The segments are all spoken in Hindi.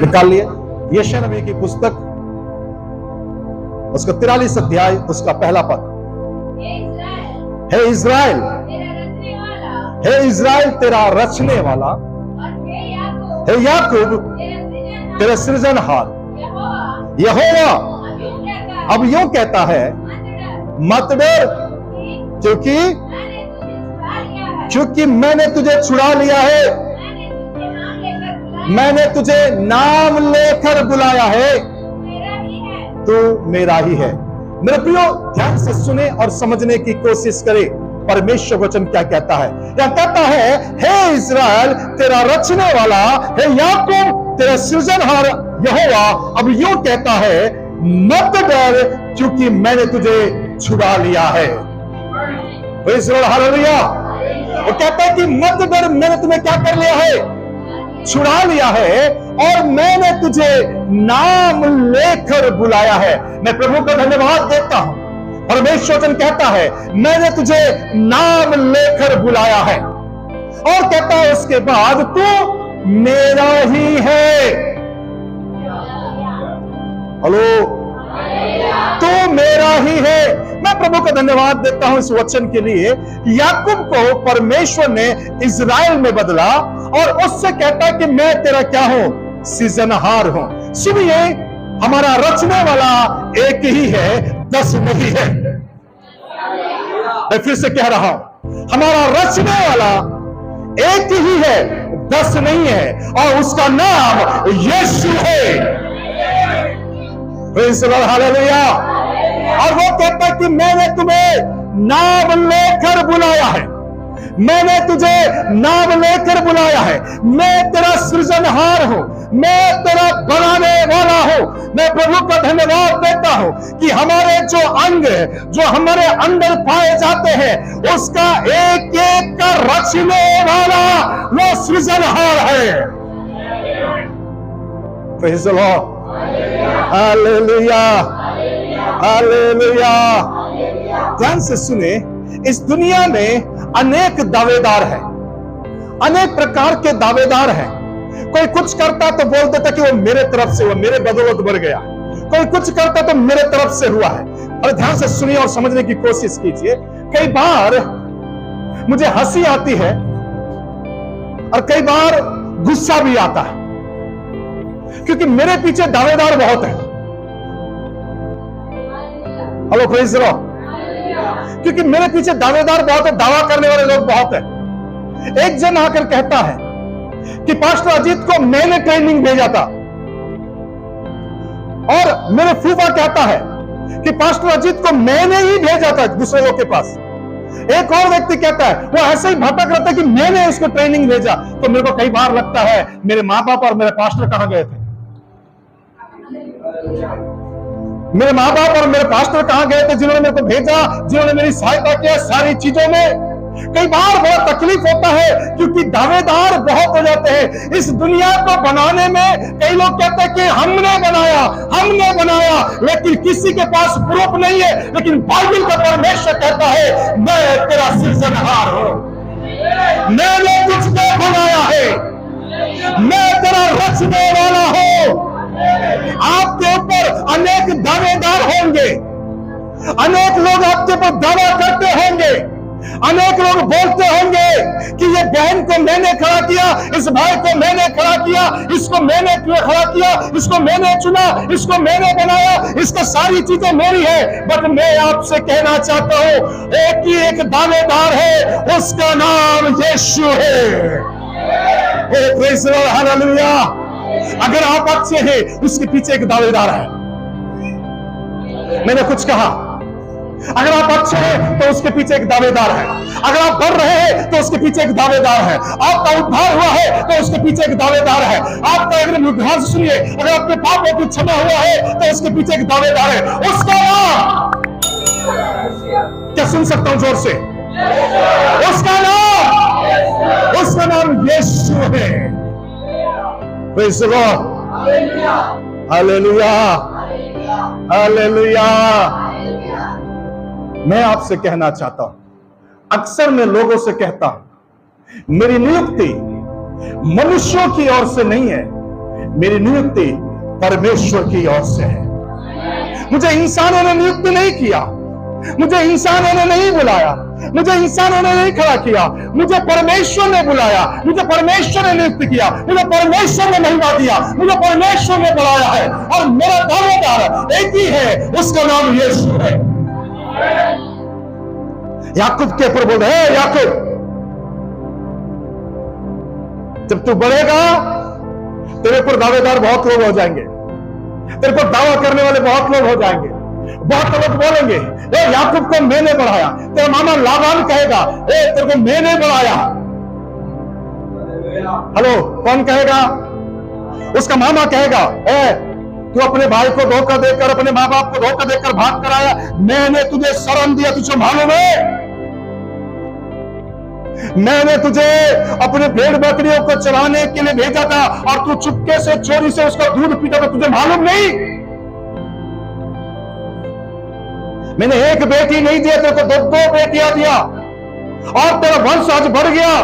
निकाल लिए यशायाह नबी की पुस्तक, उसका 43 अध्याय, उसका पहला पद। हे इज़राइल, हे इज़राइल तेरा रचने वाला, हे याकूब तेरा सृजनहार यहोवा अब यूं कहता है, मत डर, क्योंकि मैंने तुझे छुड़ा लिया है, मैंने तुझे नाम लेकर बुलाया है, तू मेरा ही है। मेरे प्रियो, ध्यान से सुने और समझने की कोशिश करें परमेश्वर वचन क्या कहता है। क्या कहता है? हे इज़राइल तेरा रचने वाला, हे याकूब तेरा सृजनहार यहोवा अब यूं कहता है, मत डर, क्योंकि मैंने तुझे छुड़ा लिया है। हालेलुया। वो कहता है कि मत डर, मैंने तुम्हें क्या कर लिया है? छुड़ा लिया है, और मैंने तुझे नाम लेकर बुलाया है। मैं प्रभु का धन्यवाद देता हूं। परमेश्वर वचन कहता है, मैंने तुझे नाम लेकर बुलाया है, और कहता है उसके बाद तू मेरा ही है। हेलो, तू मेरा ही है। मैं प्रभु का धन्यवाद देता हूं इस वचन के लिए। याकूब को परमेश्वर ने इज़राइल में बदला, और उससे कहता है कि मैं तेरा क्या हूं? सृजनहार हूं। सुनिए, हमारा रचने वाला एक ही है, 10 नहीं है। मैं फिर से कह रहा हूं, हमारा रचने वाला एक ही है, 10 नहीं है, और उसका नाम यीशु है। हालेलुया। और वो कहता है कि मैंने तुम्हें नाम लेकर बुलाया है, मैंने तुझे नाम लेकर बुलाया है, मैं तेरा सृजनहार हूं, मैं तेरा बनाने वाला हूं। मैं प्रभु का धन्यवाद देता हूं कि हमारे जो अंग, जो हमारे अंदर पाए जाते हैं, उसका एक एक का रचने वाला वो सृजनहार है। Praise the lord. Hallelujah, hallelujah. ध्यान से सुने, इस दुनिया में अनेक दावेदार हैं, अनेक प्रकार के दावेदार हैं। कोई कुछ करता तो बोल देता कि वो मेरे तरफ से, वो मेरे बदौलत बढ़ गया। कोई कुछ करता तो मेरे तरफ से हुआ है। और ध्यान से सुनिए और समझने की कोशिश कीजिए। कई बार मुझे हंसी आती है और कई बार गुस्सा भी आता है, क्योंकि मेरे पीछे दावेदार बहुत है। Hello, praise the Lord. क्योंकि मेरे पीछे दावेदार बहुत है, दावा करने वाले लोग बहुत है। एक जन आकर कहता है कि पास्टर अजीत को मैंने ट्रेनिंग भेजा था, और मेरे फूफा कहता है कि पास्टर अजीत को मैंने ही भेजा था दूसरे लोग के पास। एक और व्यक्ति कहता है, वो ऐसे ही भटक रहता है कि मैंने उसको ट्रेनिंग भेजा। तो मेरे को कई बार लगता है, मेरे माँ बाप और मेरे पास्टर कहां गए थे? मेरे माँ बाप और मेरे पास्टर कहां गए थे, जिन्होंने मेरे को भेजा, जिन्होंने मेरी सहायता किया सारी चीजों में? कई बार बहुत तकलीफ होता है, क्योंकि दावेदार बहुत हो जाते हैं। इस दुनिया को बनाने में कई लोग कहते हैं कि हमने बनाया, हमने बनाया, लेकिन किसी के पास प्रूफ नहीं है। लेकिन बाइबल का परमेश्वर कहता है, मैं तेरा सृजनहार हूं, मैंने तुझको बनाया है, मैं तेरा रचने वाला हूं। आपके ऊपर अनेक दावेदार होंगे, अनेक लोग आपके ऊपर दावा करते होंगे, अनेक लोग बोलते होंगे कि ये बहन को मैंने खड़ा किया, इस भाई को मैंने खड़ा किया, इसको मैंने खड़ा किया, इसको मैंने चुना, इसको मैंने बनाया, इसका सारी चीजें मेरी है। बट मैं आपसे कहना चाहता हूं, एक ही एक दावेदार है, उसका नाम यीशु है। Praise the lord, hallelujah. अगर आप अच्छे हैं, उसके पीछे एक दावेदार है। मैंने कुछ कहा, अगर आप अच्छे हैं तो उसके पीछे एक दावेदार है। अगर आप बढ़ रहे हैं तो उसके पीछे एक दावेदार है। आपका उद्धार हुआ है तो उसके पीछे एक दावेदार है। आपका, अगर उद्धार से सुनिए, अगर आपके पापों की क्षमा हुआ है तो उसके पीछे एक दावेदार है। उसका नाम क्या? सुन सकता हूं जोर से? उसका नाम यीशु है। Praise the lord, hallelujah, hallelujah. मैं आपसे कहना चाहता हूं, अक्सर मैं लोगों से कहता हूं, मेरी नियुक्ति मनुष्यों की ओर से नहीं है, मेरी नियुक्ति परमेश्वर की ओर से है। मुझे इंसानों ने नियुक्त नहीं किया, मुझे इंसानों ने नहीं बुलाया, मुझे इंसानों ने नहीं खड़ा किया, मुझे परमेश्वर ने बुलाया, मुझे परमेश्वर ने नियुक्त किया, मुझे परमेश्वर ने महिमा दिया, मुझे परमेश्वर ने बुलाया है। और मेरा दावेदार एक ही है, उसका नाम यीशु है। याकूब के ऊपर बोल रहे, याकूब जब तू बढ़ेगा तेरे पर दावेदार बहुत लोग हो जाएंगे, तेरे पर दावा करने वाले बहुत लोग हो जाएंगे। बहुत लोग बोलेंगे, ए याकूब को मैंने बढ़ाया। तेरा मामा लाबान कहेगा, ए तेरे को मैंने बढ़ाया। हेलो, कौन कहेगा? उसका मामा कहेगा, ए तू अपने भाई को धोखा देकर, अपने माँ बाप को धोखा देकर भाग कर आया, मैंने तुझे शरण दिया, तुझे मालूम है? मैंने तुझे अपने भेड़ बकरियों को चराने के लिए भेजा था और तू चुपके से चोरी से उसका दूध पीता था, तुझे मालूम नहीं? मैंने एक बेटी नहीं दिया, तेरे को दो बेटियां दिया और तेरा वंश आज बढ़ गया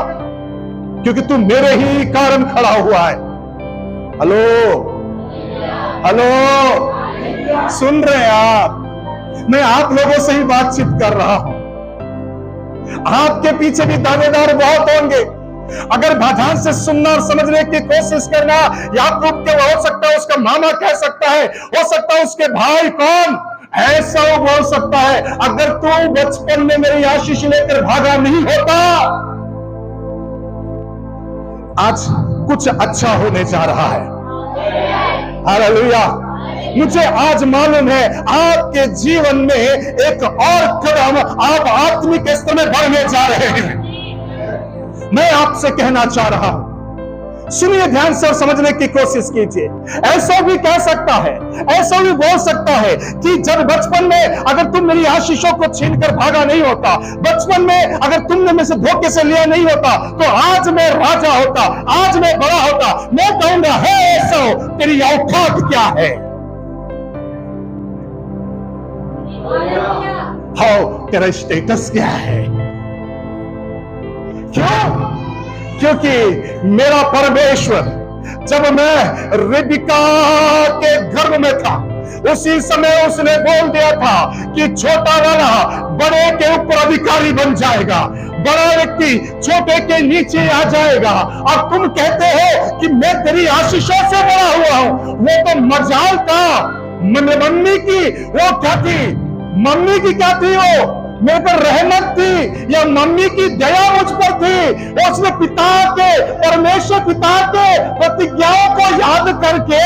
क्योंकि तू मेरे ही कारण खड़ा हुआ है। हेलो हेलो, सुन रहे हैं आप? मैं आप लोगों से ही बातचीत कर रहा हूं। आपके पीछे भी दावेदार बहुत होंगे। अगर ध्यान से सुनना और समझने की कोशिश करना, याकूब के हो सकता है उसका मामा कह सकता है, हो सकता है उसके भाई कौन ऐसा वो बोल सकता है, अगर तू बचपन में मेरी आशीष लेकर भागा नहीं होता, आज कुछ अच्छा होने जा रहा है। हालेलुया। मुझे आज मालूम है आपके जीवन में एक और कदम आप आत्मिक स्तर में बढ़ने जा रहे हैं। मैं आपसे कहना चाह रहा हूं, सुनिए ध्यान से और समझने की कोशिश कीजिए। ऐसा भी कह सकता है, ऐसा भी बोल सकता है कि जब बचपन में अगर तुम मेरी आशीषों को छीनकर भागा नहीं होता, बचपन में अगर तुमने मेरे से धोखे से लिया नहीं होता, तो आज मैं राजा होता, आज मैं बड़ा होता। मैं कहूंगा, हे एसाव, तेरी औकात क्या है? हाँ, तेरा स्टेटस क्या है? क्यों? क्योंकि मेरा परमेश्वर जब मैं रिबका के गर्भ में था, उसी समय उसने बोल दिया था कि छोटा वाला बड़े के ऊपर अधिकारी बन जाएगा, बड़ा व्यक्ति छोटे के नीचे आ जाएगा। और तुम कहते हो कि मैं तेरी आशीषों से बड़ा हुआ हूं। वो तो मजाल था। मम्मी की वो क्या थी? मम्मी की क्या थी? वो मेरे पर रहमत थी या मम्मी की दया मुझ पर थी? उसने पिता के, परमेश्वर पिता के प्रतिज्ञाओं को याद करके,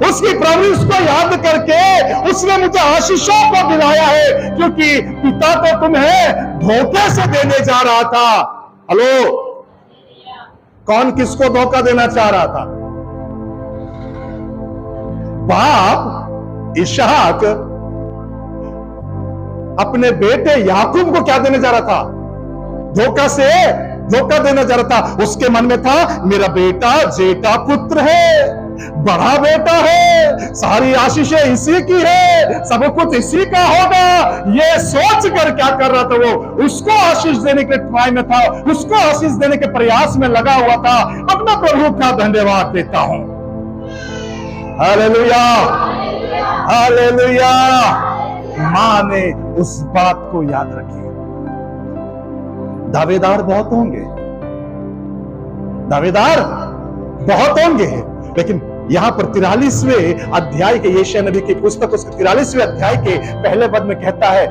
उसकी प्रॉमिस को याद करके उसने मुझे आशीषों को दिलाया है, क्योंकि पिता तो तुम्हें धोखे से देने जा रहा था। हेलो, कौन किसको धोखा देना चाह रहा था? बाप इसहाक अपने बेटे याकूब को क्या देने जा रहा था? धोखा देने जा रहा था। उसके मन में था, मेरा बेटा जेठा पुत्र है, बड़ा बेटा है, सारी आशीषें इसी की है, सब कुछ इसी का होगा। ये सोच कर क्या कर रहा था? वो उसको आशीष देने के ट्राई में था, उसको आशीष देने के प्रयास में लगा हुआ था। अपना प्रभु का धन्यवाद देता हूं। Hallelujah, hallelujah. मां ने उस बात को याद रखी। दावेदार बहुत होंगे, दावेदार बहुत होंगे, लेकिन यहां पर 43वें अध्याय के, यशायाह नबी की पुस्तक उसके 43वें अध्याय के पहले पद में कहता है,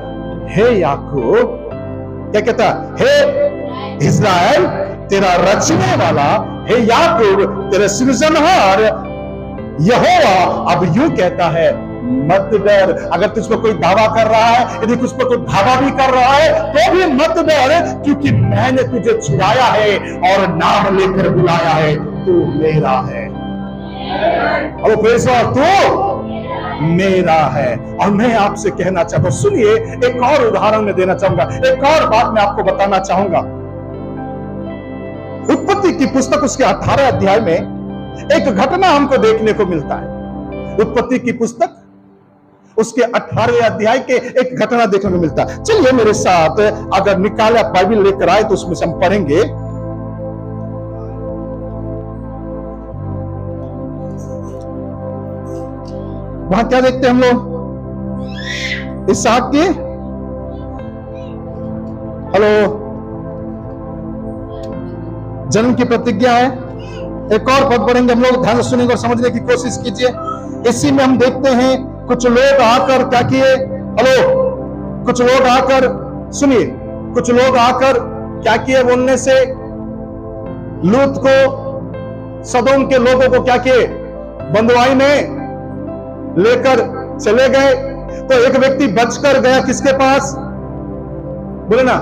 हे याकूब, क्या कहता? हे इस्राएल, तेरा रचने वाला, हे याकूब, तेरा सृजनहार यहोवा अब यूं कहता है, मत डर। अगर तुझ पर कोई दावा कर रहा है, यदि तुझ पर कोई धावा भी कर रहा है, तो भी मत डर, क्योंकि मैंने तुझे छुड़ाया है और नाम लेकर बुलाया है, तू मेरा है। और प्रेज़ गॉड, तू मेरा है। और मैं आपसे कहना चाहता हूं, सुनिए, एक और उदाहरण में देना चाहूंगा, एक और बात मैं आपको बताना चाहूंगा। उत्पत्ति की पुस्तक उसके 18 अध्याय में एक घटना हमको देखने को मिलता है। उत्पत्ति की पुस्तक उसके 18वें अध्याय के एक घटना देखने को मिलता है। चलिए मेरे साथ, अगर निकाला बाइबल लेकर आए तो उसमें से हम पढ़ेंगे। वहां क्या देखते हैं हम लोग? इसहाक की जन्म की प्रतिज्ञा है। एक और पद पढ़ेंगे हम लोग, ध्यान से सुनेंगे और समझने की कोशिश कीजिए। इसी में हम देखते हैं कुछ लोग आकर क्या किए, कुछ लोग आकर, सुनिए, कुछ लोग आकर क्या किए बोलने से, लूत को, सदोम के लोगों को क्या किए, बंधुआई में लेकर चले गए। तो एक व्यक्ति बचकर गया किसके पास, बोले ना,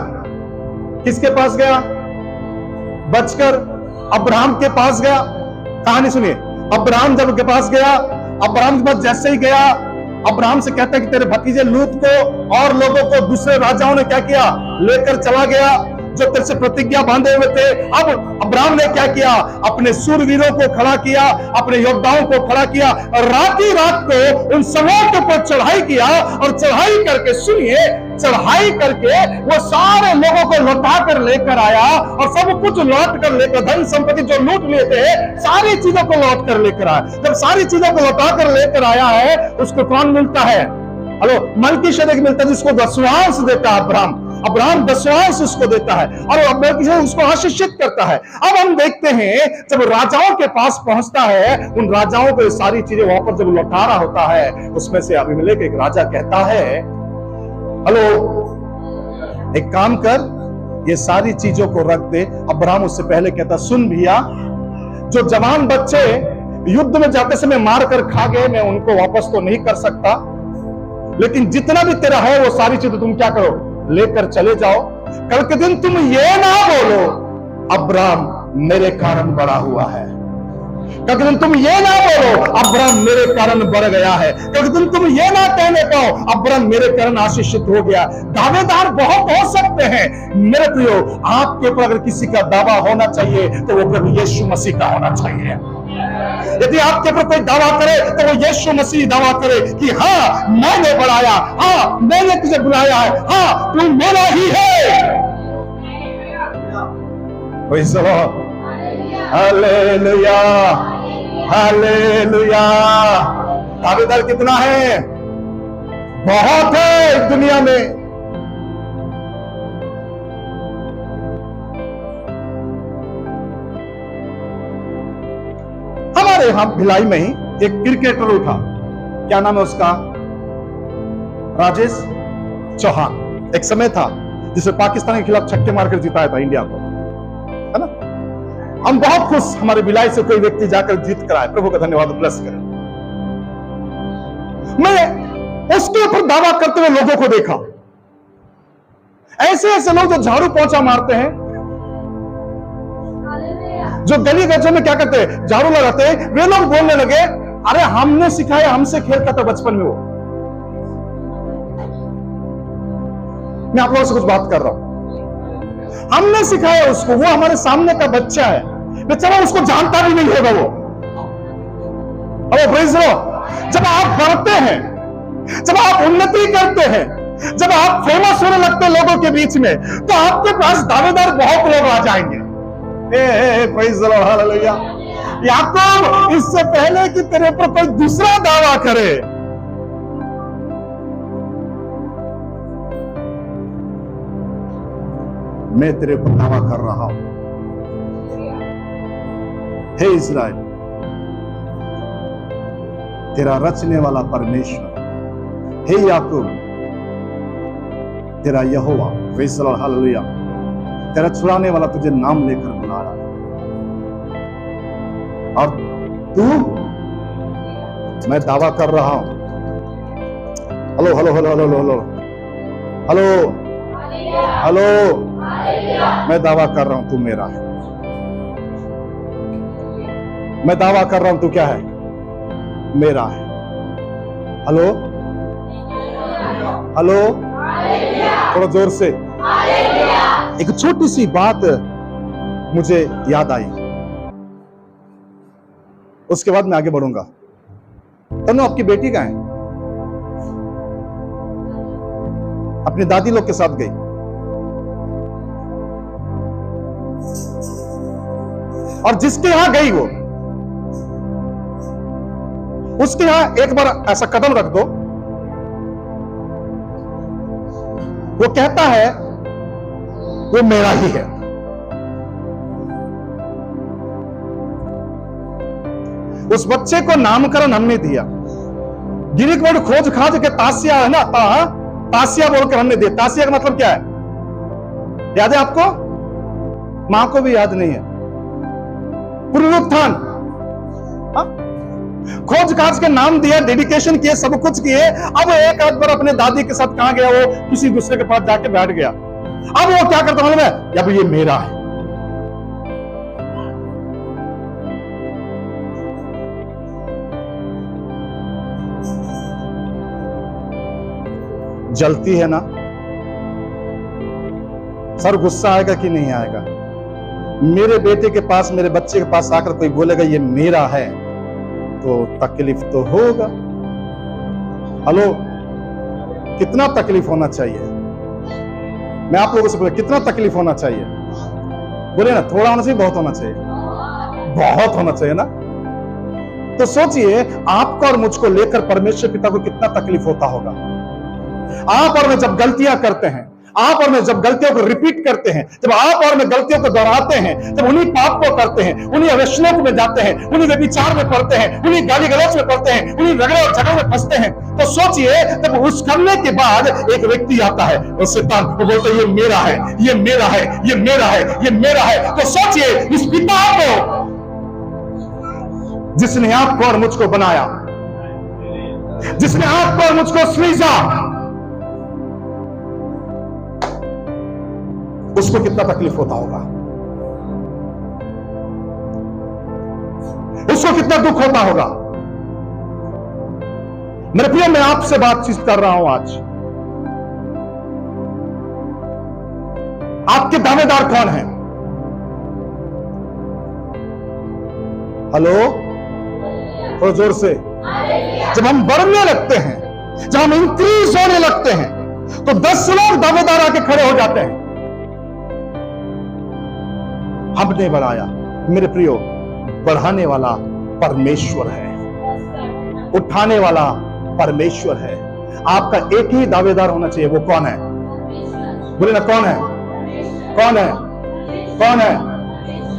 किसके पास गया? बचकर अब्राहम के पास गया। कहानी सुनिए, अब्राहम जब के पास गया, अब्राहम के पास जैसे ही गया, अब्राहम से कहता है कि तेरे भतीजे लूत को और लोगों को दूसरे राजाओं ने क्या किया, लेकर चला गया, जो तेरे से प्रतिज्ञा बांधे हुए थे। अब अब्राहम ने क्या किया, अपने सूरवीरों को खड़ा किया, अपने योद्धाओं को खड़ा किया, और रात ही रात को उन सबों के ऊपर चढ़ाई किया, और चढ़ाई करके, सुनिए, चढ़ाई करके वो सारे लोगों को लौटा कर लेकर आया, और सब कुछ लौट कर लेकर, धन संपत्ति जो लूट लिए थे, सारी चीजों को लौट कर लेकर आया। जब सारी चीजों को लौटा कर लेकर आया है, उसको कौन मिलता है? मल्कीशेदेक मिलता है, जिसको दसवांश देता है अब्राहम। अब्राहम दसवांश उसको देता है, और मल्कीशेदेक उसको आशीषित करता है। अब हम देखते हैं, जब राजाओं के पास पहुंचता है, उन राजाओं को सारी चीजें वापस जब लौटा रहा होता है, उसमें से अबीमेलेक एक राजा कहता है, एक काम कर, ये सारी चीजों को रख दे। अब्राहम उससे पहले कहता, सुन भैया, जो जवान बच्चे युद्ध में जाते समय मार कर खा गए, मैं उनको वापस तो नहीं कर सकता, लेकिन जितना भी तेरा है वो सारी चीजें तुम क्या करो, लेकर चले जाओ। कल के दिन तुम ये ना बोलो अब्राहम मेरे कारण बड़ा हुआ है, कल के दिन तुम ये ना बोलो अब्राहम मेरे कारण बढ़ गया है, कल के दिन तुम ये ना कहने पाओ अब्राहम मेरे कारण आशीषित हो गया। दावेदार बहुत हो सकते हैं मेरे प्रियो, आपके ऊपर अगर किसी का दावा होना चाहिए तो वो प्रभु यीशु मसीह का होना चाहिए। यदि आपके ऊपर कोई दावा करे तो वो यीशु मसीह दावा करे कि हाँ मैंने बढ़ाया, हाँ मैंने तुझे बुलाया है, हाँ तू मेरा ही है। Hallelujah, hallelujah. दावेदार कितना है? बहुत है इस दुनिया में। हमारे यहां भिलाई में ही एक क्रिकेटर उठा, क्या नाम है उसका? राजेश चौहान। एक समय था जिसे पाकिस्तान के खिलाफ छक्के मारकर जिताया था इंडिया को, है ना? हम बहुत खुश, हमारे भिलाई से कोई व्यक्ति जाकर जीत कर आए, प्रभु का धन्यवाद, ब्लेस करें। मैं उसके ऊपर दावा करते हुए लोगों को देखा, ऐसे ऐसे लोग जो झाड़ू पोंछा मारते हैं, जो गली गच्चों में क्या करते हैं, झाड़ू लगाते हैं, वे लोग बोलने लगे, अरे हमने सिखाया, हमसे खेलता था बचपन में वो। मैं आप लोगों से कुछ बात कर रहा हूं, हमने सिखाया उसको, वो हमारे सामने का बच्चा है, बेचारा उसको जानता भी नहीं होगा वो। Praise the Lord. जब आप बढ़ते हैं, जब आप उन्नति करते हैं, जब आप फेमस होने लगते हैं लोगों के बीच में, तो आपके पास दावेदार बहुत लोग आ जाएंगे। Praise the lord, hallelujah. याकूब, इससे पहले कि तेरे ऊपर कोई दूसरा दावा करे, मैं तेरे ऊपर दावा कर रहा हूं। हे इस्राएल, तेरा रचने वाला परमेश्वर, हे याकूब, तेरा यहोवा, प्रेज़ द लॉर्ड, हालेलुया, तेरा छुड़ाने वाला तुझे नाम लेकर बुला रहा है। और तू, मैं दावा कर रहा हूं, hello hello hello hello hello hello hello, मैं दावा कर रहा हूं तू मेरा है। मैं दावा कर रहा हूं तू क्या है? मेरा है। हेलो हेलो, थोड़ा जोर से। एक छोटी सी बात मुझे याद आई, उसके बाद मैं आगे बढ़ूंगा। तनु, आपकी बेटी कहाँ है? अपनी दादी लोग के साथ गई। और जिसके यहां गई वो उसके यहां एक बार ऐसा कदम रख दो, वो कहता है वो मेरा ही है। उस बच्चे को नामकरण हमने दिया, गिरिक वर्ड खोज खाज के तासिया है ना, तासिया बोलकर हमने दिया। तासिया का मतलब क्या है, याद है आपको? मां को भी याद नहीं है। पुनरुत्थान, खोज खाज के नाम दिया, डेडिकेशन किए, सब कुछ किए। अब एक आध बार अपने दादी के साथ कहां गया, वो किसी दूसरे के पास जाके बैठ गया। अब वो क्या करता मालूम है, अब ये मेरा है। जलती है ना सर, गुस्सा आएगा कि नहीं आएगा? मेरे बेटे के पास, मेरे बच्चे के पास आकर कोई बोलेगा ये मेरा है, तो तकलीफ तो होगा। हेलो, कितना तकलीफ होना चाहिए? मैं आप लोगों से बोला, कितना तकलीफ होना चाहिए? बोले ना, थोड़ा होना चाहिए, बहुत होना चाहिए? बहुत होना चाहिए ना। तो सोचिए, आपको और मुझको लेकर परमेश्वर पिता को कितना तकलीफ होता होगा। आप और मैं जब गलतियां करते हैं, आप और मैं जब गलतियों को रिपीट करते हैं, जब आप और मैं गलतियों को दोहराते हैं, जब उन्हीं पाप को करते हैं, उन्हीं अवैष्णव में जाते हैं, उन्हीं व्यभिचार में पड़ते हैं, उन्हीं गाली गलौज में पड़ते हैं, उन्हीं झगड़े और झगड़ों में फंसते हैं, तो सोचिए जब उस करने के बाद एक व्यक्ति आता है और शैतान वो बोलता है ये मेरा है, ये मेरा है, ये मेरा है, ये मेरा है। तो सोचिए इस पिता को, जिसने आपको और मुझको बनाया, जिसने आपको और मुझको सृजा, उसको कितना तकलीफ होता होगा, उसको कितना दुख होता होगा। मेरे प्रिय, मैं आपसे बातचीत कर रहा हूं आज। आपके दावेदार कौन हैं? हेलो, थोड़ा जोर से। जब हम बढ़ने लगते हैं, जब हम इंक्रीज होने लगते हैं, तो 10 लोग दावेदार आके खड़े हो जाते हैं। हमने बढ़ाया। मेरे प्रियो, बढ़ाने वाला परमेश्वर है, उठाने वाला परमेश्वर है। आपका एक ही दावेदार होना चाहिए, वो कौन है? बोले ना, कौन है? कौन है? कौन है?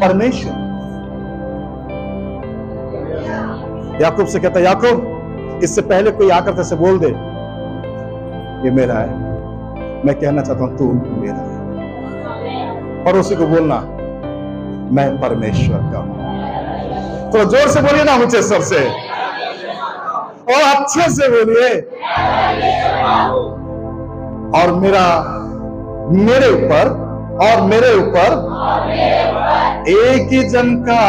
परमेश्वर। याकूब से कहता है, याकूब, इससे पहले कोई आकर तेरे से बोल दे ये मेरा है, मैं कहना चाहता हूं तू मेरा है। और उसी को बोलना मैं परमेश्वर का हूं। तो जोर से बोलिए ना, ऊंचे स्वर से और अच्छे से बोलिए। और मेरे ऊपर और मेरे ऊपर एक ही जन का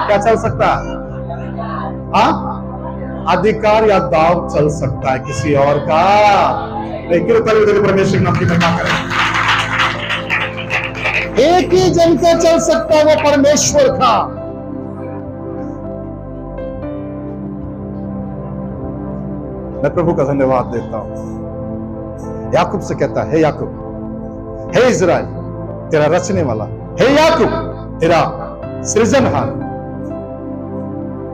क्या चल सकता है? अधिकार या दाव चल सकता है, किसी और का लेकिन परमेश्वर नाम की महिमा करें। एक ही जन का चल सकता है, वो परमेश्वर का। मैं प्रभु का धन्यवाद देता हूं। याकूब से कहता है, याकूब, हे इज़राइल, तेरा रचने वाला, हे याकूब, तेरा सृजनहार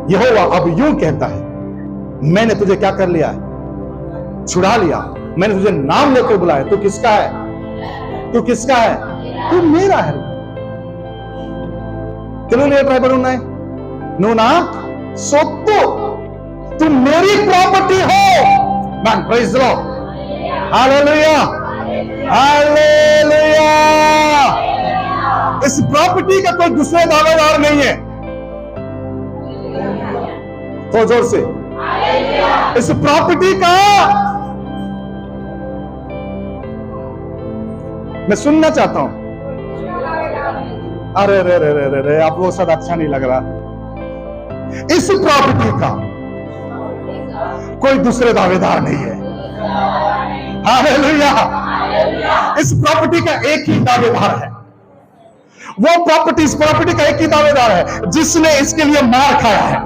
यहोवा अब यूं कहता है, मैंने तुझे क्या कर लिया है? छुड़ा लिया। मैंने तुझे नाम लेकर बुलाया। तू किसका है? तू किसका है? तू मेरा है। क्यों ले ड्राइवर नूना सोतो, तुम मेरी प्रॉपर्टी हो। Man praise the lord, hallelujah, hallelujah. इस प्रॉपर्टी का कोई दूसरा दावेदार नहीं है। तो जोर से, इस प्रॉपर्टी का मैं सुनना चाहता हूं। अरे रे रे रे रे, आप लोग शायद अच्छा नहीं लग रहा। इस प्रॉपर्टी का कोई दूसरे दावेदार नहीं है। हालेलुया। इस प्रॉपर्टी का एक ही दावेदार है। वो प्रॉपर्टी, इस प्रॉपर्टी का एक ही दावेदार है जिसने इसके लिए मार खाया है।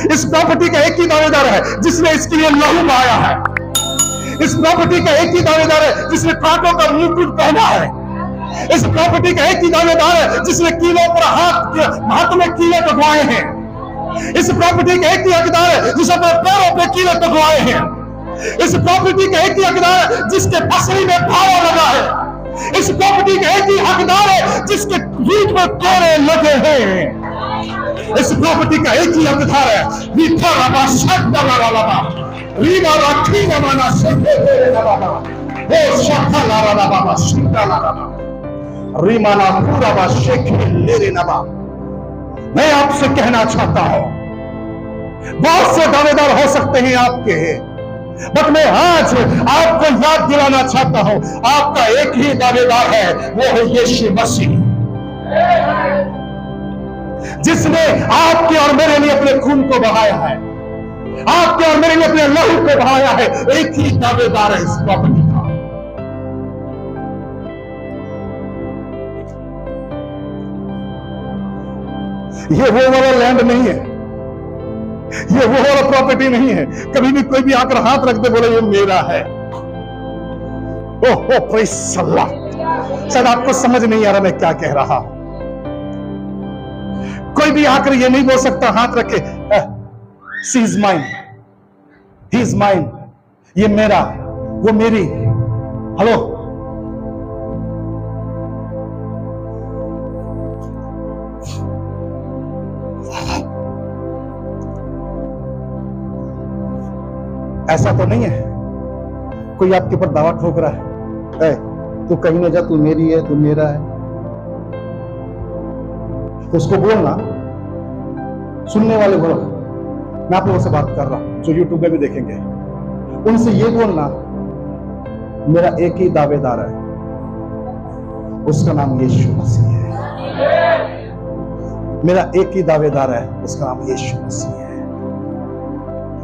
इस प्रॉपर्टी का एक ही दावेदार है जिसने इसके लिए लहू बहाया है। इस प्रॉपर्टी का एक ही दावेदार है जिसने कांटों का मुकुट पहना है। इस प्रॉपर्टी का एक ही दावेदार है जिसने कीलों पर हाथ में कीले लगवाए हैं। इस प्रॉपर्टी का एक ही हकदार है जिस अपने पैरों पे कीले टकराए हैं। इस प्रॉपर्टी का एक ही हकदार है जिसके पसली में भावा लगा है। इस प्रॉपर्टी का एक ही हकदार है जिसके पीठ में कोरे लगे हैं। इस प्रॉपर्टी का एक ही हकदार है। मीठा रबा शब्द लगा रीवा रखी नमाना शब्द लगा ओ शब्द लगा बाबा शब्द लगा रीमाना पूरा बा शेख ले नबा। मैं आपसे कहना चाहता हूं, बहुत से दावेदार हो सकते हैं आपके, बट मैं आज आपको याद दिलाना चाहता हूं, आपका एक ही दावेदार है, वो है यीशु मसीह, जिसने आपके और मेरे लिए अपने खून को बहाया है, आपके और मेरे लिए अपने लहू को बहाया है। एक ही दावेदार है इस प्रॉपर्टी का। ये वो वाला लैंड नहीं है, ये वो वाला प्रॉपर्टी नहीं है। कभी भी कोई भी आकर हाथ रख दे बोले ये मेरा है। ओह प्रेज़ अल्लाह। शायद आपको समझ नहीं आ रहा मैं क्या कह रहा हूं। कोई भी आकर ये नहीं बोल सकता हाथ रखे she is mine, he is mine, ये मेरा, वो मेरी। हेलो, ऐसा तो नहीं है कोई आपके ऊपर दावा ठोक रहा है, तू कहीं ना जा, तू मेरी है, तू मेरा है। तो उसको बोलना, सुनने वाले बोलो, मैं आप लोगों से बात कर रहा हूं जो यूट्यूब में भी देखेंगे, उनसे ये बोलना मेरा एक ही दावेदार है, उसका नाम यीशु मसीह है। मेरा एक ही दावेदार है, उसका नाम यीशु मसीह है।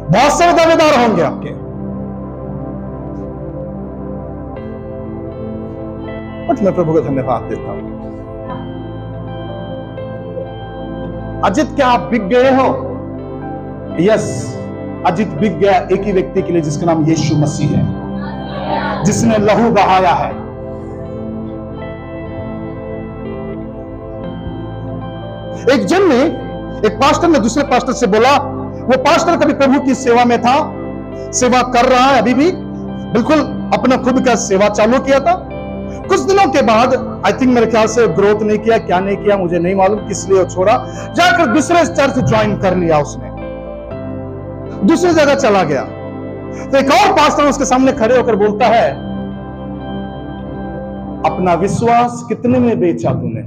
बहुत सारे दावेदार होंगे आपके, बट मैं प्रभु को धन्यवाद देता हूं। अजित, क्या आप बिक गए हो? यस, अजित बिक गया एक ही व्यक्ति के लिए जिसका नाम यीशु मसीह है, जिसने लहू बहाया है। एक जन ने, एक पास्टर ने दूसरे पास्टर से बोला, वो पास्टर कभी प्रभु की सेवा में था, सेवा कर रहा है अभी भी, बिल्कुल अपना खुद का सेवा चालू किया था। कुछ दिनों के बाद, आई थिंक मेरे ख्याल से ग्रोथ नहीं किया, क्या नहीं किया मुझे नहीं मालूम, किस लिए छोड़ा, जाकर दूसरे चर्च ज्वाइन कर लिया उसने, दूसरी जगह चला गया। तो एक और पास्टर उसके सामने खड़े होकर बोलता है, अपना विश्वास कितने में बेचा तूने?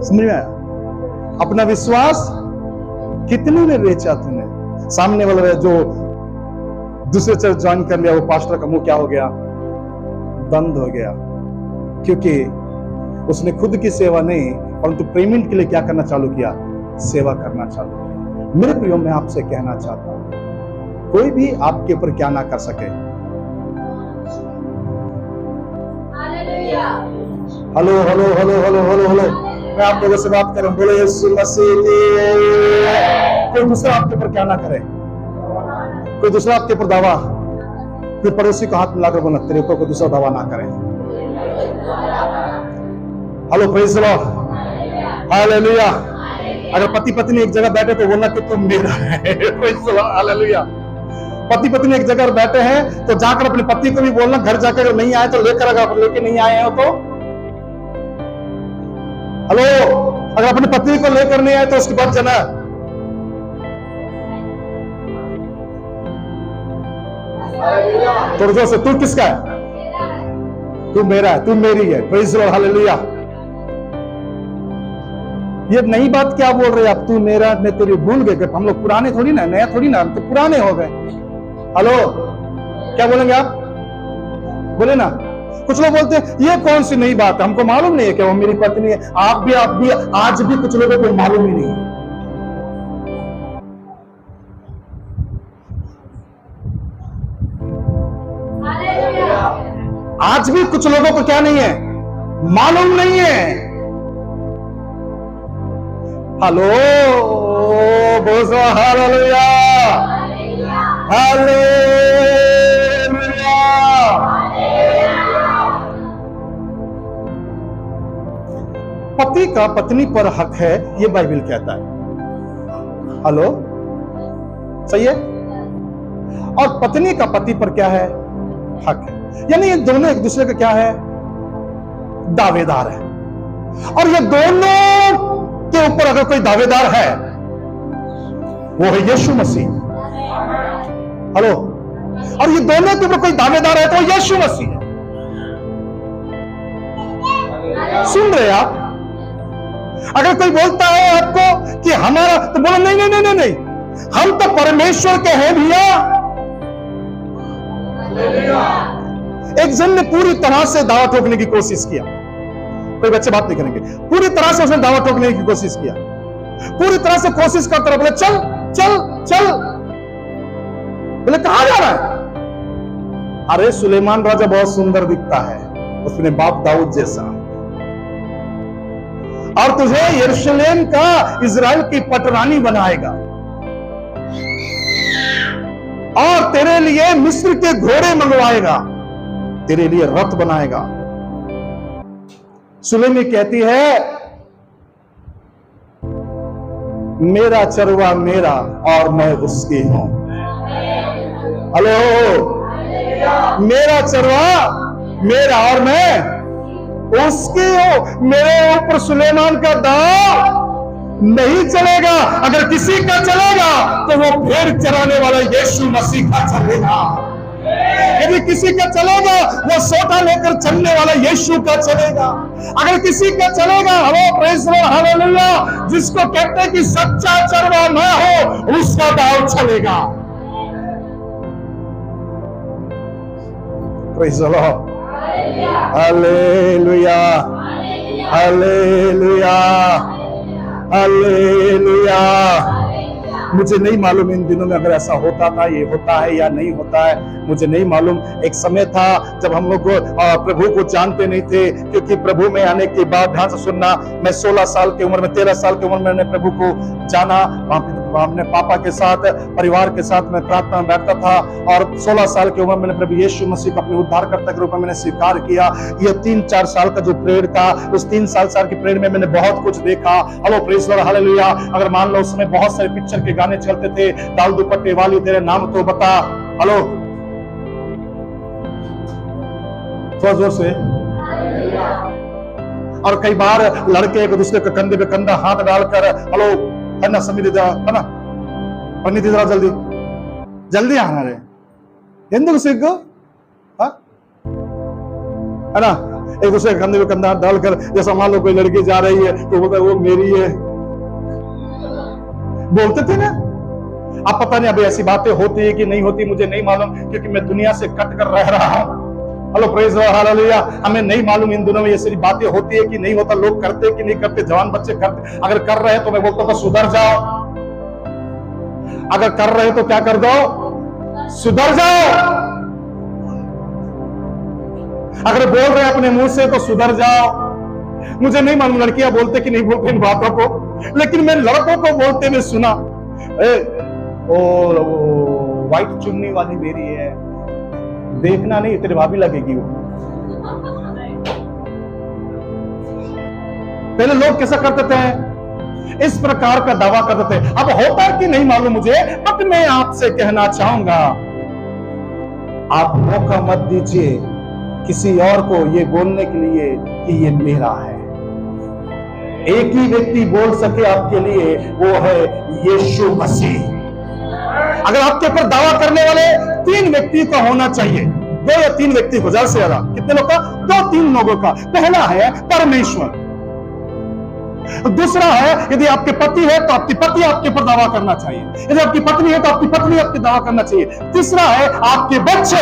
समझ में आया? अपना विश्वास कितने में बेचा तूने? सामने वाला जो दूसरे चर्च ज्वाइन कर लिया, वो पास्टर का मुंह क्या हो गया? बंद हो गया, क्योंकि उसने खुद की सेवा नहीं, परंतु पेमेंट के लिए क्या करना चालू किया? सेवा करना चालू किया। मेरे प्रियो, मैं आपसे कहना चाहता हूं, कोई भी आपके ऊपर क्या ना कर सके। Hello hello hello hello hello hello, मैं आप लोगों से बात कर रहा हूं, बोले यीशु मसीह। कोई दूसरा आपके ऊपर क्या ना करे, कोई दूसरा आपके ऊपर दावा, कोई पड़ोसी को हाथ मिलाकर बोला तेरे ऊपर कोई दूसरा दावा ना करे। Hello, praise the lord, hallelujah. अगर पति पत्नी एक जगह बैठे तो बोलना कि तुम मेरा है, प्रेज़ द लॉर्ड, हालेलुया। पति पत्नी एक जगह बैठे हैं तो जाकर अपने पति को भी बोलना, घर जाकर नहीं आए तो लेकर, अगर लेके नहीं आए हो तो, हेलो, अगर अपने पत्नी को लेकर नहीं आए तो उसके बाद जाना, थोड़ा जोर से, तू किसका है? तू मेरा है, तू मेरी है, प्रेज़ द लॉर्ड, हालेलुया। ये नई बात क्या बोल रहे आप? तू मेरा, मैं तेरी, भूल गए? हम लोग पुराने थोड़ी ना, नया थोड़ी ना, तो पुराने हो गए। हेलो, क्या बोलेंगे आप? बोले ना। कुछ लोग बोलते हैं ये कौन सी नई बात है, हमको मालूम नहीं है कि वो मेरी पत्नी है। आप भी आज भी कुछ लोगों को मालूम ही नहीं है। आज भी कुछ लोगों को क्या नहीं है? मालूम नहीं है। हेलो, बोलो हालेलुया, हालेलुया। पति पति का पत्नी पर हक है, ये बाइबल कहता है। हेलो, सही है? और पत्नी का पति पर क्या है? हक है। यानी ये दोनों एक दूसरे का क्या है? दावेदार है। और ये दोनों के ऊपर अगर कोई दावेदार है, वो है यीशु मसीह। हेलो, और ये दोनों के ऊपर कोई दावेदार है तो यीशु मसीह है। सुन रहे आप? अगर कोई बोलता है आपको कि हमारा, तो बोलो नहीं नहीं नहीं नहीं, हम तो परमेश्वर के हैं भैया। एक जन ने पूरी तरह से दावा ठोकने की कोशिश किया, कोई बच्चे बात नहीं करेंगे, पूरी तरह से उसने दावा ठोकने की कोशिश किया, पूरी तरह से कोशिश करता रहा, बोले चल चल चल। बोले कहां जा रहा है? अरे सुलेमान राजा बहुत सुंदर दिखता है, उसने बाप दाऊद जैसा, और तुझे यरूशलेम का, इजराइल की पटरानी बनाएगा, और तेरे लिए मिस्र के घोड़े मंगवाएगा, तेरे लिए रथ बनाएगा। सुलेमी कहती है मेरा चरवा मेरा और मैं उसकी हूं। हेलो, मेरा चरवा मेरा और मैं उसकी हूं। मेरे ऊपर सुलेमान का दाव नहीं चलेगा। अगर किसी का चलेगा तो वो भेड़ चराने वाला यीशु मसीह का चलेगा। यदि किसी का चलेगा वो सोटा लेकर चलने वाला यीशु का चलेगा। अगर किसी का चलेगा, hello praise the lord, hallelujah, जिसको कहते हैं कि सच्चा चरवा मैं हो, उसका दाव चलेगा। Praise the lord, hallelujah hallelujah hallelujah. मुझे नहीं मालूम इन दिनों में अगर ऐसा होता था, ये होता है या नहीं होता है, मुझे नहीं मालूम। एक समय था जब हम लोग प्रभु को जानते नहीं थे, क्योंकि प्रभु में आने के बाद, ध्यान से सुनना, मैं 16 साल की उम्र में, 13 साल की उम्र में मैंने प्रभु को जाना। अपने पापा के साथ, परिवार के साथ मैं प्रार्थना में बैठता था, और 16 साल की उम्र में मैंने प्रभु यीशु मसीह को अपने उद्धारकर्ता के रूप में मैंने स्वीकार किया। ये 3-4 साल का जो पीरियड था, उस 3 साल के पीरियड में मैंने बहुत कुछ देखा। Hello praise the lord, hallelujah. अगर मान लो उस समय बहुत सारे पिक्चर के गाने चलते थे, दाल दुपट्टे वाली तेरे नाम तो बता, हेलो थोड़ा जोर से। और कई बार लड़के एक दूसरे के कंधे पे कंधा हाथ डालकर, हेलो है ना, समी दीदा है ना, पन्नी दीदा, जल्दी जल्दी आना रे, ఎందుకు సిగ్గు है ना, एक दूसरे के कंधे पे कंधा डालकर, जैसा मान लो कोई लड़की जा रही है तो बोलता है वो मेरी है, बोलते थे ना। अब पता नहीं अभी ऐसी बातें होती है कि नहीं होती, मुझे नहीं मालूम, क्योंकि मैं दुनिया से कट कर रह रहा हूं। Hello praise the lord, hallelujah. हमें नहीं मालूम इन दिनों में ये सारी बातें होती है कि नहीं होता, लोग करते कि नहीं करते, जवान बच्चे करते। अगर कर रहे हैं तो मैं बोलता हूं सुधर जाओ। अगर कर रहे हो तो क्या कर दो, सुधर जाओ। अगर बोल रहे हैं अपने मुंह से तो सुधर जाओ। मुझे नहीं मालूम लड़कियां बोलते कि नहीं बोलते इन बातों को, लेकिन मैं लड़कों को बोलते हुए सुना, ओ व्हाइट चुन्नी वाली मेरी है, देखना नहीं तेरे भाभी लगेगी वो। पहले लोग कैसा करते थे, इस प्रकार का दावा करते थे। अब होता कि नहीं मालूम मुझे, बट मैं आपसे कहना चाहूंगा, आप मौका मत दीजिए किसी और को ये बोलने के लिए कि ये मेरा है। एक ही व्यक्ति बोल सके आपके लिए, वो है यीशु मसीह। अगर आपके ऊपर दावा करने वाले 3 व्यक्ति का होना चाहिए, 2 या 3 व्यक्ति को, ज्यादा से ज्यादा कितने लोग का, 2-3 लोगों का। पहला है परमेश्वर, दूसरा है यदि आपके पति है तो आपकी पति आपके ऊपर दावा करना चाहिए, यदि आपकी पत्नी है तो आपकी पत्नी आपके दावा करना चाहिए, तीसरा है आपके बच्चे।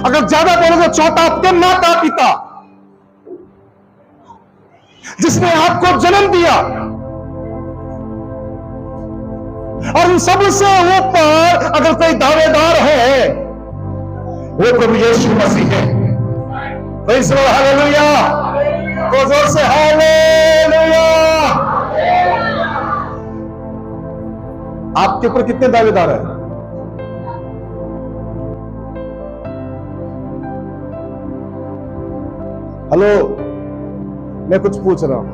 अगर ज्यादा बोले तो चौथा आपके माता पिता, जिसने आपको जन्म दिया। और इन सबसे ऊपर अगर कोई दावेदार है, वो प्रभु यीशु मसीह है। Praise the lord, hallelujah. तो जोर से हालेलुया। आपके ऊपर कितने दावेदार है? हेलो, मैं कुछ पूछ रहा हूं।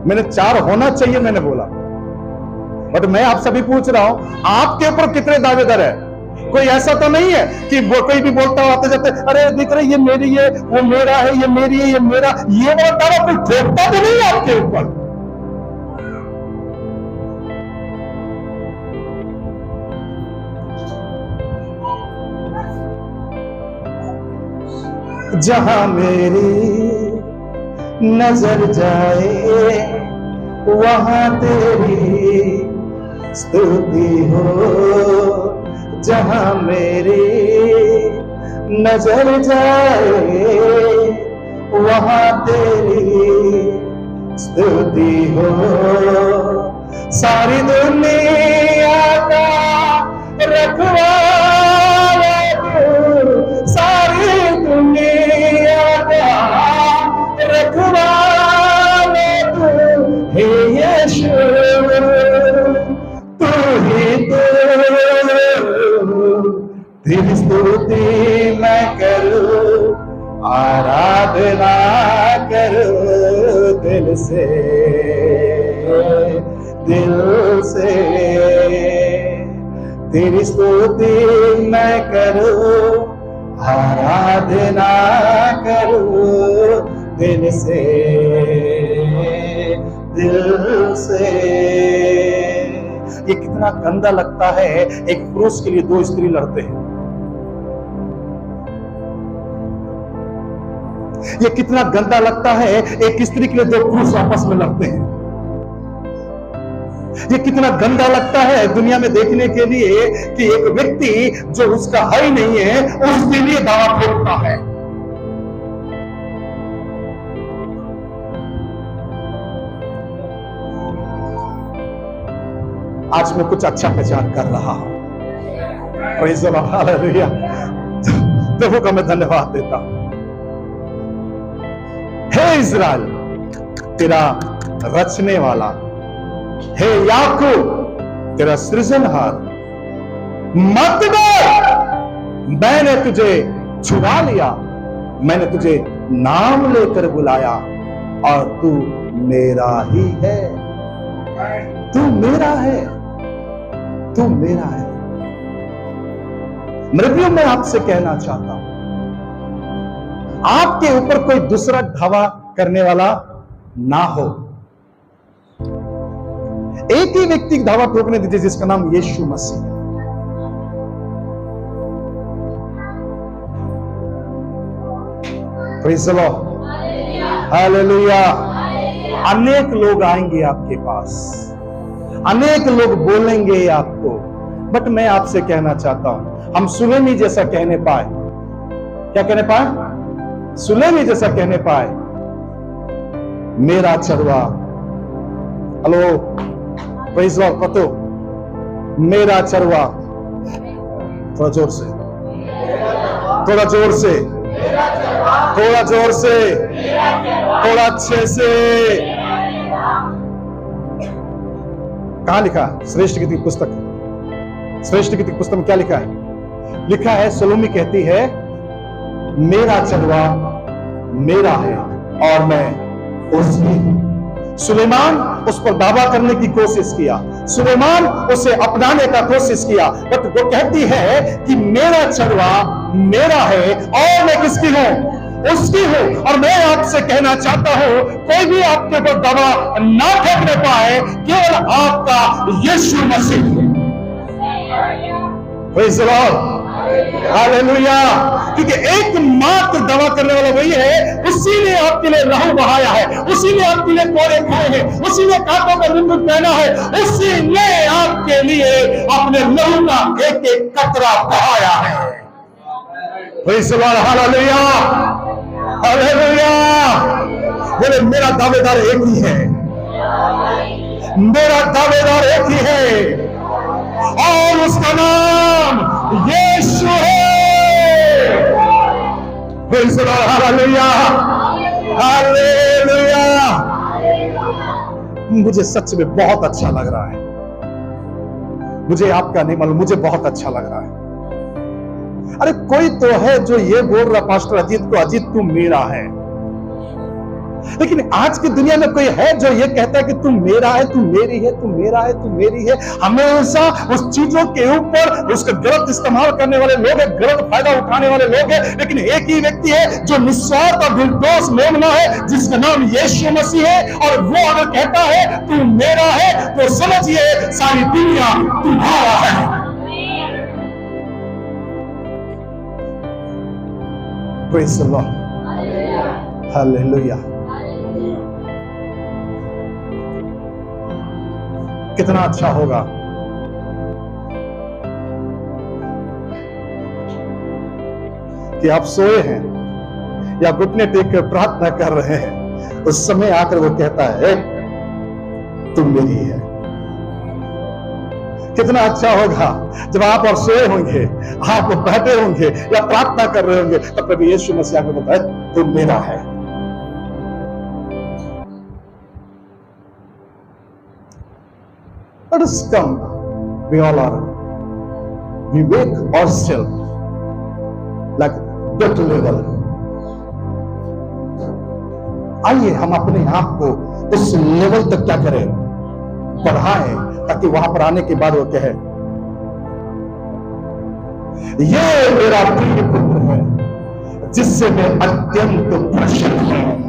मैंने 4 होना चाहिए मैंने बोला, बट मैं आपसे भी पूछ रहा हूं, आपके ऊपर कितने दावेदार है? कोई ऐसा तो नहीं है कि कोई भी बोलता हो आते जाते, अरे दिख रहे ये मेरी है, वो मेरा है, ये मेरी है, ये मेरा, ये वाला दावा कोई ठोकता तो नहीं है आपके ऊपर? जहां मेरी नजर जाए वहां तेरी स्तुति हो, जहां मेरी नजर जाए वहां तेरी स्तुति हो। सारी दुनिया का रखवाला तू, सारी दुनिया का रखवाला तू हे यीशु, तू ही तो, तेरी स्तुति मैं करूं, आराधना करूं दिल से, दिल से। तेरी स्तुति मैं करूं, आराधना करूं दिल से, दिल से। ये कितना गंदा लगता है, एक पुरुष के लिए 2 स्त्री लड़ते हैं। ये कितना गंदा लगता है, एक स्त्री के लिए 2 पुरुष आपस में लड़ते हैं। ये कितना गंदा लगता है दुनिया में देखने के लिए कि एक व्यक्ति जो उसका है ही नहीं है उसके लिए दावा ठोकता है। आज मैं कुछ अच्छा प्रचार कर रहा हूं, प्रेज़ द लॉर्ड, हालेलुया। प्रभु का मैं धन्यवाद देता हूं। हे इज़राइल, तेरा रचने वाला, हे याकूब तेरा सृजनहार, मत डर, मैंने तुझे छुड़ा लिया, मैंने तुझे नाम लेकर बुलाया और तू मेरा ही है, तू मेरा है, तू मेरा है। मृत्यु मैं आपसे कहना चाहता हूं, आपके ऊपर कोई दूसरा दावा करने वाला ना हो। एक ही व्यक्ति दावा ठोकने दीजिए जिसका नाम यीशु मसीह है। Praise the lord, hallelujah. अनेक लोग आएंगे आपके पास, अनेक लोग बोलेंगे आपको, बट मैं आपसे कहना चाहता हूं, हम सुलेमी जैसा कहने पाए। क्या कहने पाए? सुलेमी जैसा कहने पाए, मेरा चरवा। हेलो, प्रेज़ लॉर्ड, पतो मेरा चरवा। थोड़ा जोर से, थोड़ा जोर से, थोड़ा जोर से, थोड़ा अच्छे से। कहां लिखा? श्रेष्ठ गीत की पुस्तक, श्रेष्ठ गीत की पुस्तक में क्या लिखा है? लिखा है, सलोमी कहती है, मेरा चरवा मेरा है और मैं उसकी हूं। सुलेमान उस पर दावा करने की कोशिश किया, सुलेमान उसे अपनाने का कोशिश किया, बट वो कहती है कि मेरा चरवा मेरा है और मैं किसकी हूं? उसकी हूं। और मैं आपसे कहना चाहता हूं, कोई भी आपके ऊपर दावा ना ठोकने पाए, केवल आपका यीशु मसीह। Praise the lord, hallelujah. क्योंकि एकमात्र दावा करने वाला वही है, उसी ने आपके लिए लहू बहाया है, उसी ने आपके लिए कोड़े खाए हैं, उसी ने कांटों का रिंगुट पहना है, उसी ने आपके लिए अपने लहू का एक एक कतरा बहाया है। Praise the lord, hallelujah, hallelujah. बोले, मेरा दावेदार एक ही है, मेरा दावेदार एक ही है और उसका नाम यीशु है। Praise the lord, hallelujah, hallelujah. मुझे सच में बहुत अच्छा लग रहा है, मुझे आपका नहीं मालूम, मुझे बहुत अच्छा लग रहा है। अरे कोई तो है जो ये बोल रहा पास्टर अजीत को, अजीत तू मेरा है। लेकिन आज की दुनिया में कोई है जो ये कहता है कि तू मेरा है, तू मेरी है, तू मेरा है, तू मेरी है। हमेशा उस चीजों के ऊपर उसका गलत इस्तेमाल करने वाले लोग हैं, गलत फायदा उठाने वाले लोग हैं। लेकिन एक ही व्यक्ति है जो निस्वार्थ और निर्दोष मेमना है, जिसका नाम यीशु मसीह है। और वो अगर कहता है तू मेरा है, तो समझिए सारी दुनिया तुम्हारा है। Praise the Lord. Hallelujah. कितना अच्छा होगा कि आप सोए हैं या घुटने टेक कर प्रार्थना कर रहे हैं, उस समय आकर वो कहता है तुम मेरी है। कितना अच्छा होगा जब आप और सोए होंगे, आप बैठे होंगे या प्रार्थना कर रहे होंगे, तब प्रभु यीशु मसीह आकर बताए तुम मेरा है। Let us come, we all are. We make ourselves like that level. आइए हम अपने आप को उस लेवल तक क्या करें, बढ़ाएं, ताकि वहां पर आने के बाद वो कहे ये मेरा प्रिय पुत्र है जिससे मैं अत्यंत प्रसन्न हूं।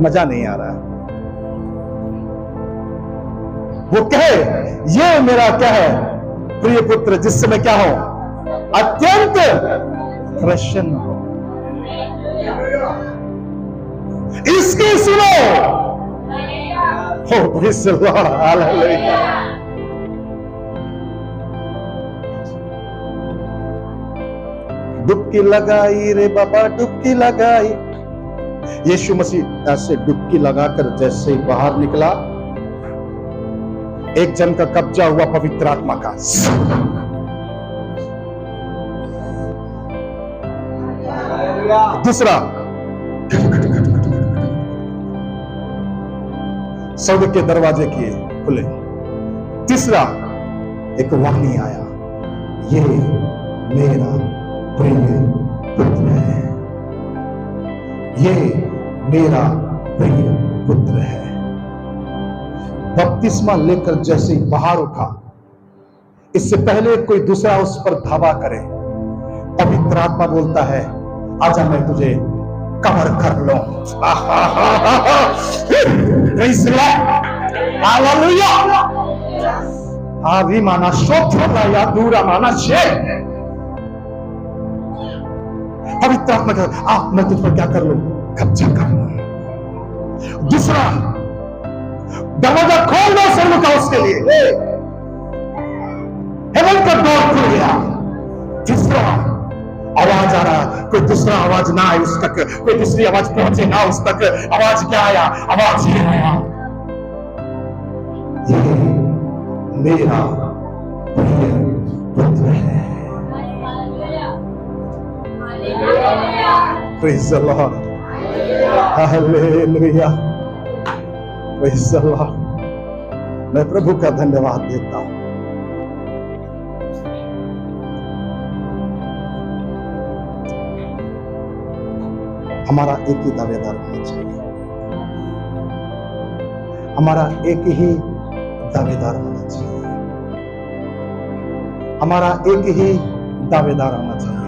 मजा नहीं आ रहा। वो कहे ये मेरा क्या है, प्रिय पुत्र जिससे मैं क्या हूं, अत्यंत प्रसन्न हूं। इसकी सुनो। Oh, praise the Lord. Hallelujah. डुबकी लगाई रे बाबा, डुबकी लगाई। यीशु मसीह ऐसे डुबकी लगाकर जैसे ही बाहर निकला, एक जन का कब्जा हुआ पवित्र आत्मा का। दूसरा, स्वर्ग के दरवाजे किए खुले। तीसरा, एक वाणी आया, ये मेरा प्रिय पुत्र है, ये मेरा प्रिय पुत्र है। बपतिस्मा लेकर जैसे ही बाहर उठा, इससे पहले कोई दूसरा उस पर धावा करे, पवित्र आत्मा बोलता है आजा मैं तुझे कवर कर लो। माना शोधना या दूरा माना शे। पवित्र आत्मा कहता आप मैं तुझ पर क्या कर लूं, कब्जा कर लूं। दूसरा, दरवाजा खोल दो स्वर्ग का उसके लिए, हेवन का डोर खुल गया। तीसरा, आवाज आ रहा, कोई दूसरा आवाज ना आए उस तक, कोई दूसरी आवाज पहुंचे ना उस तक। आवाज क्या आया, आवाज ये आया, ये मेरा प्रिय पुत्र है। Praise the Lord. Hallelujah. Praise the Lord. मैं प्रभु का धन्यवाद देता हूं। हमारा एक ही दावेदार होना चाहिए, हमारा एक ही दावेदार होना चाहिए, हमारा एक ही दावेदार होना चाहिए।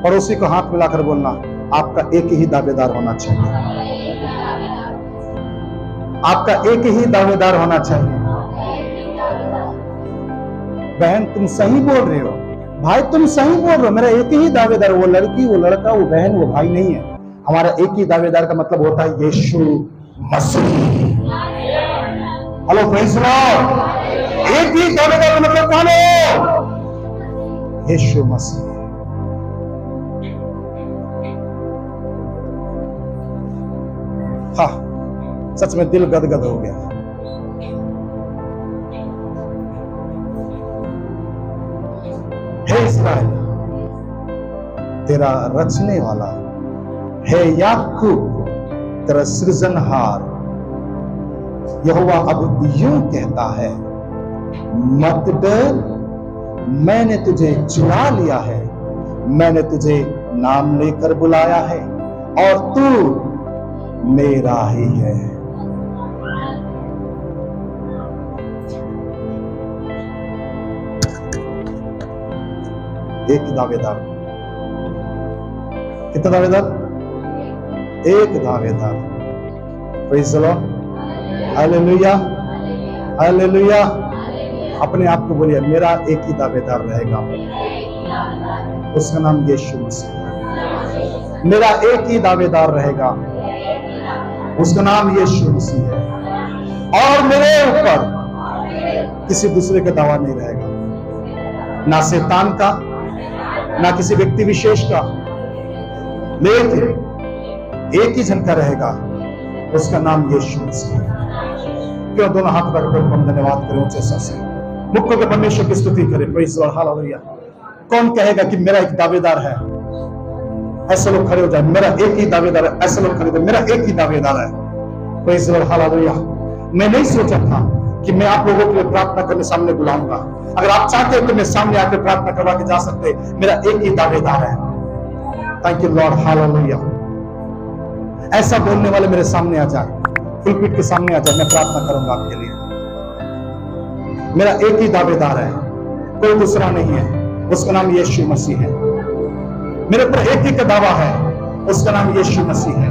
पड़ोसी को हाथ मिलाकर बोलना आपका एक ही दावेदार होना चाहिए, आपका एक ही दावेदार होना चाहिए। बहन तुम सही बोल रहे हो, भाई तुम सही बोल रहे हो, मेरा एक ही दावेदार, वो लड़की वो लड़का वो बहन वो भाई नहीं है। हमारा एक ही दावेदार का मतलब होता है यीशु मसीह। Hello praise lord. एक ही दावेदार का मतलब कौन है, यीशु मसीह। हाँ सच में दिल गदगद हो गया। हे इस्राएल तेरा रचने वाला, हे याकूब तेरा सृजनहार यहोवा अब यूं कहता है मत डर, मैंने तुझे चुरा लिया है, मैंने तुझे नाम लेकर बुलाया है और तू मेरा ही है। एक दावेदार, कितना दावेदार? एक दावेदार। Praise the lord, hallelujah, hallelujah. अपने आप को बोलिए, मेरा एक ही दावेदार रहेगा, उसका नाम यीशु मसीह। मेरा एक ही दावेदार रहेगा, उसका नाम यीशु मसीह है। और मेरे ऊपर किसी दूसरे का दावा नहीं रहेगा, ना शैतान का, ना किसी व्यक्ति विशेष का, लेकिन एक ही जन का रहेगा, उसका नाम यीशु मसीह है। क्यों दोनों हाथ रखकर हम धन्यवाद करें ऊंचे स्वर से, मुक्कों के परमेश्वर की स्तुति करें। Praise the lord, hallelujah. कौन कहेगा कि मेरा एक दावेदार है? ऐसे लोग खड़े हो जाए, मेरा एक ही दावेदार है। ऐसे लोग खड़े हो जाए, मेरा एक ही दावेदार है। Praise the lord, hallelujah. मैं नहीं सोचा था कि मैं आप लोगों के लिए प्रार्थना करने सामने बुलाऊंगा। अगर आप चाहते हो तो मैं सामने आकर प्रार्थना करवा के जा सकते। मेरा एक ही दावेदार है। Thank you Lord, hallelujah. ऐसा बोलने वाले मेरे सामने आ जाए, पुलपिट के सामने आ जाए, मैं प्रार्थना करूंगा आपके लिए। मेरा एक ही दावेदार है, कोई दूसरा नहीं है, उसका नाम यीशु मसीह है। मेरे ऊपर एक ही का दावा है, उसका नाम यीशु मसीह है।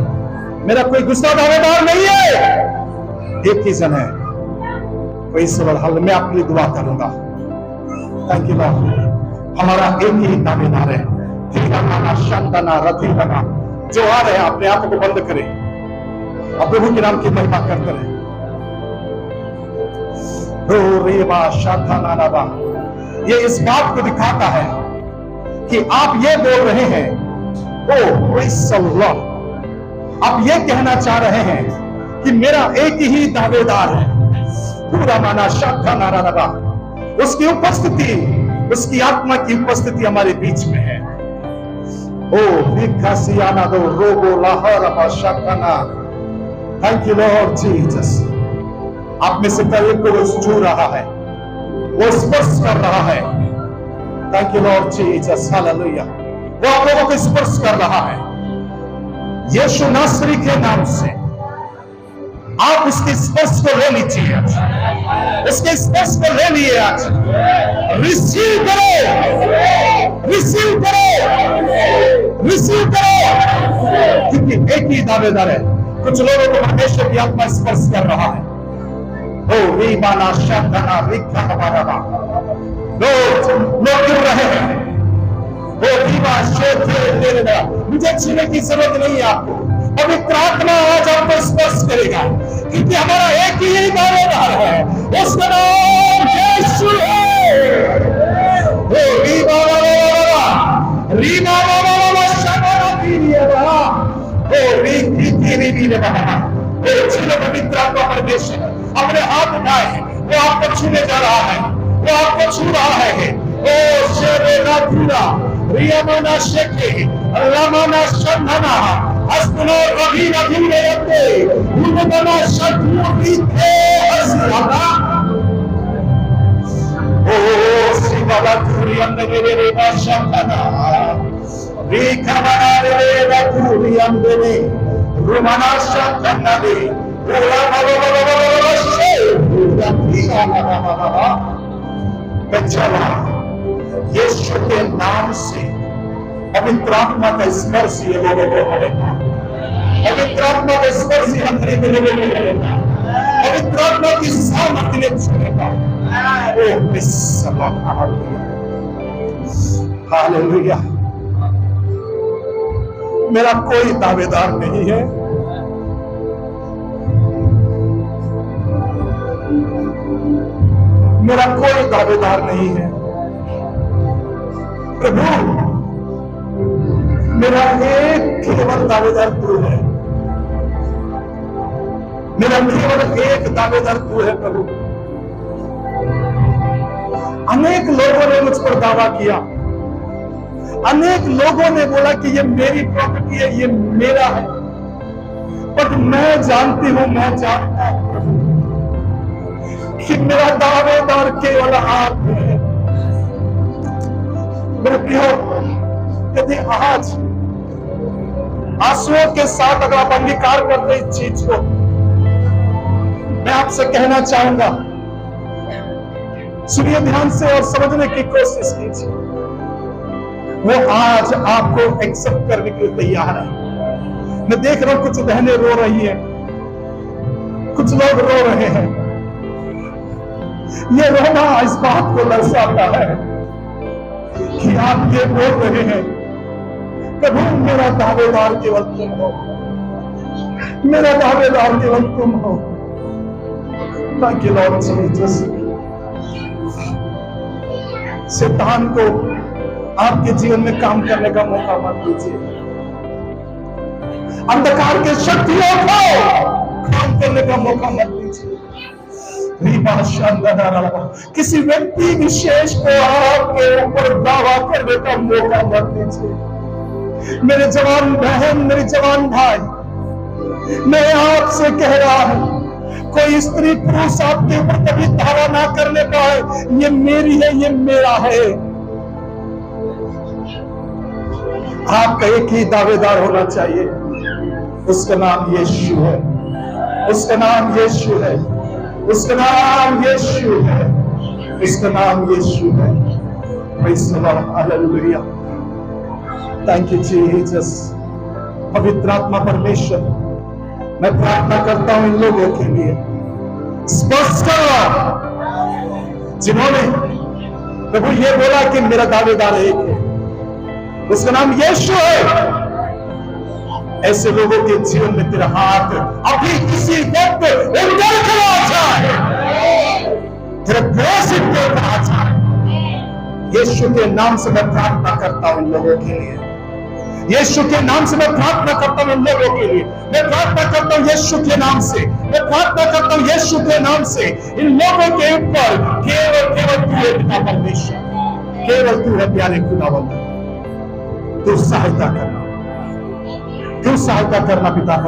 मेरा कोई दूसरा दावेदार नहीं है, एक ही जन है। कोई सवाल हल, मैं आपके लिए दुआ करूंगा। थैंक यू लॉर्ड, हमारा एक ही दावेदार है। शांतना रथिना, जो आ रहे हैं अपने आंखों को बंद करें और प्रभु के नाम की महिमा करते रहे। ये इस बात को दिखाता है कि आप ये बोल रहे हैं, ओ प्रेज़ द लॉर्ड, आप ये कहना चाह रहे हैं कि मेरा एक ही दावेदार है। पूरा माना शाखा नारा, उसकी उपस्थिति, उसकी आत्मा की उपस्थिति हमारे बीच में है। ओ विकासियाना दो रोबो लाहरा शाखाना। Thank you lord Jesus. आप में से कई को वो छू रहा है, वो स्पर्श कर रहा है। Thank you lord Jesus, hallelujah. वो आप लोगों को स्पर्श कर रहा है यीशु नासरी के नाम से। आप उसके स्पर्श को ले लीजिए, उसके स्पर्श को ले लिए आज। रिसीव करो, रिसीव करो, रिसीव करो, क्योंकि एक ही दावेदार है। कुछ लोगों को परमेश्वर की आत्मा स्पर्श कर रहा है। ओ रीमाना शांतना रिक्खा हमारा लोग गिर रहे हैं। ओ रीमा शेखे, मुझे छीने की जरूरत नहीं है आपको। पवित्र आत्मा आज आपको स्पर्श करेगा, क्योंकि हमारा एक ही दावेदार है, उसका नाम यीशु है। ओ रीमा रीमा पवित्र आत्मा परमेश्वर अपने हाथ उठाए, वो आपको छूने जा रहा है, वो आपको छू रहा है। ओ शेरे राधुरा रियामाना शेखे रामाना शंधना हस्तनो रवि रधुरे यते उन्नतना शत्रुति थे हस्ताना। ओ शिवला धुरी अंदरे रे शंधना रिखमना रे रधुरी अंदरे रुमना शंधना रे यीशु के नाम से पवित्र आत्मा का स्पर्श ये लोगों को मिलेगा। पवित्र आत्मा का स्पर्श हमारे लोगों को मिलेगा। पवित्र आत्मा की सामर्थ्य ने छूएगा। हालेलुया। मेरा कोई दावेदार नहीं है, मेरा कोई दावेदार नहीं है। प्रभु, मेरा एक केवल दावेदार तू है, मेरा केवल एक दावेदार तू है प्रभु। अनेक लोगों ने मुझ पर दावा किया, अनेक लोगों ने बोला कि ये मेरी प्रॉपर्टी है, ये मेरा है, पर मैं जानती हूं, मैं जानता हूं प्रभु कि मेरा दावेदार दावेदार केवल आप हैं। मेरे प्रियो, यदि आज आंसुओं के साथ अगर आप अंगीकार करते इस चीज को, मैं आपसे कहना चाहूंगा, सुनिए ध्यान से और समझने की कोशिश कीजिए। वो आज आपको एक्सेप्ट करने के लिए तैयार है। मैं देख रहा हूं कुछ बहनें रो रही हैं, कुछ लोग रो रहे हैं। ये रोना इस बात को दर्शाता है कि आप ये बोल रहे हैं, प्रभु मेरा दावेदार केवल तुम हो, मेरा दावेदार केवल तुम हो। Thank you lord Jesus. शैतान को आपके जीवन में काम करने का मौका मत दीजिए। अंधकार के शक्तियों को काम करने का मौका मत दीजिए। किसी व्यक्ति विशेष को आपके ऊपर दावा करने का मौका मत दीजिए। मेरे जवान बहन, मेरे जवान भाई, मैं आपसे कह रहा हूं, कोई स्त्री पुरुष आपके ऊपर कभी दावा ना करने पाए, ये मेरी है, ये मेरा है। आपका एक ही दावेदार होना चाहिए, उसका नाम यीशु है, उसका नाम यीशु है, उसका नाम यीशु है, उसका नाम यीशु है। Praise the lord, hallelujah. Thank you Jesus. पवित्र आत्मा परमेश्वर, मैं प्रार्थना करता हूं इन लोगों के लिए, स्पष्ट करो जिन्होंने प्रभु ये बोला कि मेरा दावेदार एक है, उसका नाम यीशु है। ऐसे लोगों के जीवन में तेरा हाथ अभी किसी वक्त उतर कर आ जाए, तेरे प्रेषित के आ जाए। यीशु के नाम से मैं प्रार्थना करता हूं इन लोगों के लिए, यीशु के नाम से मैं प्रार्थना करता हूं इन लोगों के लिए, मैं प्रार्थना करता हूं यीशु के नाम से, मैं प्रार्थना करता हूं यीशु के नाम से इन लोगों के ऊपर केवल केवल तू है पिता परमेश्वर, केवल तू है प्यारे खुदावंद। तू सहायता करना, तू सहायता करना पिता।